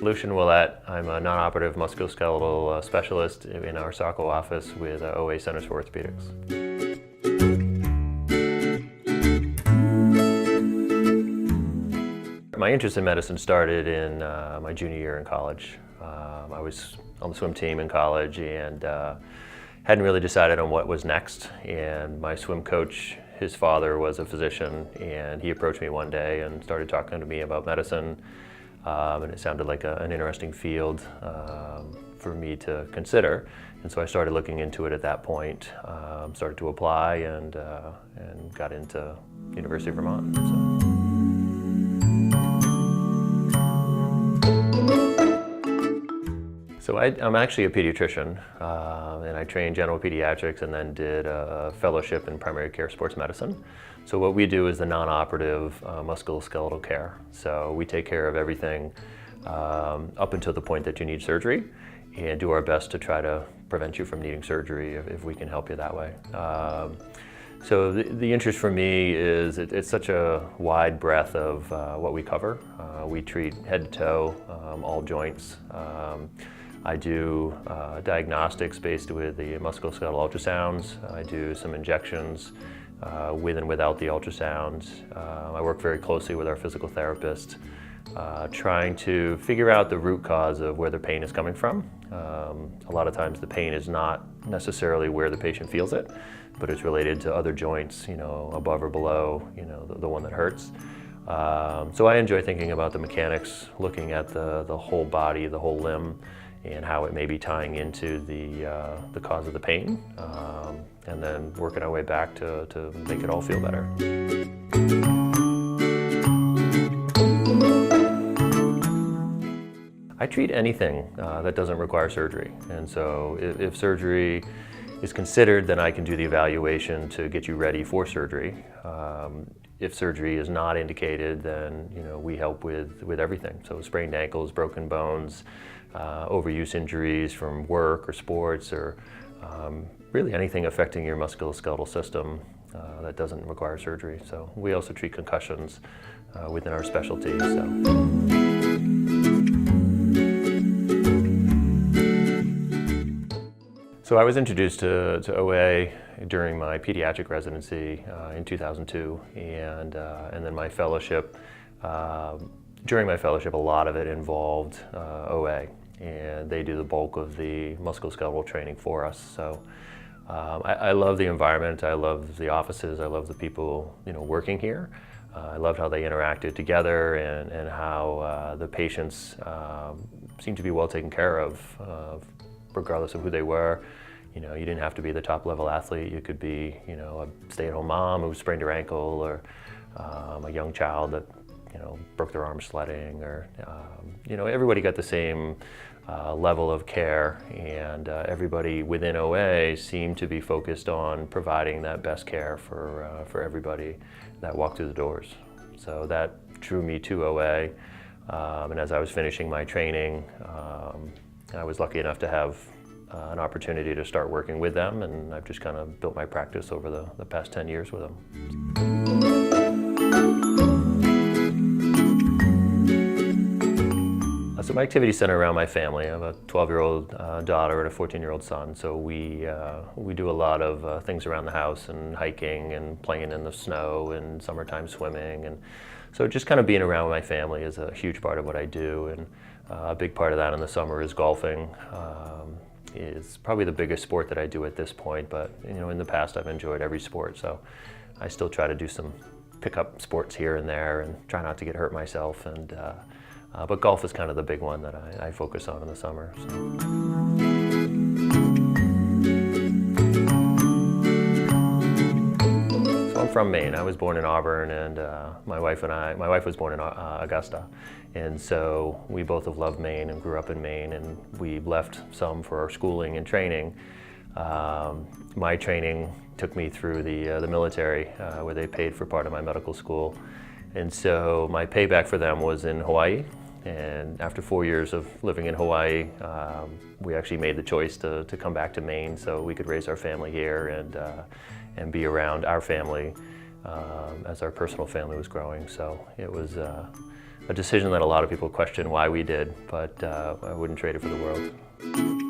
Lucian Ouellette. I'm a non-operative musculoskeletal specialist in our Saco office with OA Centers for Orthopedics. My interest in medicine started in my junior year in college. I was on the swim team in college and hadn't really decided on what was next. And my swim coach, his father was a physician, and he approached me one day and started talking to me about medicine. And it sounded like an interesting field for me to consider. And so I started looking into it at that point, started to apply and got into University of Vermont. So I'm actually a pediatrician, and I trained general pediatrics and then did a fellowship in primary care sports medicine. So what we do is the non-operative musculoskeletal care. So we take care of everything up until the point that you need surgery and do our best to try to prevent you from needing surgery if we can help you that way. So the interest for me is it's such a wide breadth of what we cover. We treat head to toe, all joints. I do diagnostics based with the musculoskeletal ultrasounds. I do some injections with and without the ultrasounds. I work very closely with our physical therapist, trying to figure out the root cause of where the pain is coming from. A lot of times the pain is not necessarily where the patient feels it, but it's related to other joints, above or below, the one that hurts. So I enjoy thinking about the mechanics, looking at the whole body, the whole limb, and how it may be tying into the cause of the pain, and then working our way back to make it all feel better. I treat anything that doesn't require surgery, and so if surgery is considered, then I can do the evaluation to get you ready for surgery. If surgery is not indicated, then we help with everything. So sprained ankles, broken bones, overuse injuries from work or sports, or really anything affecting your musculoskeletal system that doesn't require surgery. So we also treat concussions within our specialty. So I was introduced to OA during my pediatric residency in 2002, and then my fellowship. During my fellowship, a lot of it involved OA, and they do the bulk of the musculoskeletal training for us. So I love the environment, I love the offices, I love the people working here. I loved how they interacted together and how the patients seemed to be well taken care of, regardless of who they were. You didn't have to be the top level athlete. You could be, a stay-at-home mom who sprained her ankle, or a young child that, broke their arm sledding, or, everybody got the same level of care, and everybody within OA seemed to be focused on providing that best care for everybody that walked through the doors. So that drew me to OA, and as I was finishing my training, I was lucky enough to have an opportunity to start working with them, and I've just kind of built my practice over the past 10 years with them. So my activities center around my family. I have a 12-year-old daughter and a 14-year-old son, so we do a lot of things around the house, and hiking and playing in the snow, and summertime swimming, and so just kind of being around my family is a huge part of what I do, and a big part of that in the summer is golfing. It's probably the biggest sport that I do at this point, but in the past I've enjoyed every sport, so I still try to do some pick-up sports here and there and try not to get hurt myself, and but golf is kind of the big one that I focus on in the summer. So I'm from Maine. I was born in Auburn, and my wife was born in Augusta. And so we both have loved Maine and grew up in Maine, and we left some for our schooling and training. My training took me through the military, where they paid for part of my medical school. And so my payback for them was in Hawaii. And after 4 years of living in Hawaii, we actually made the choice to come back to Maine so we could raise our family here and be around our family as our personal family was growing. So it was a a decision that a lot of people question why we did, but I wouldn't trade it for the world.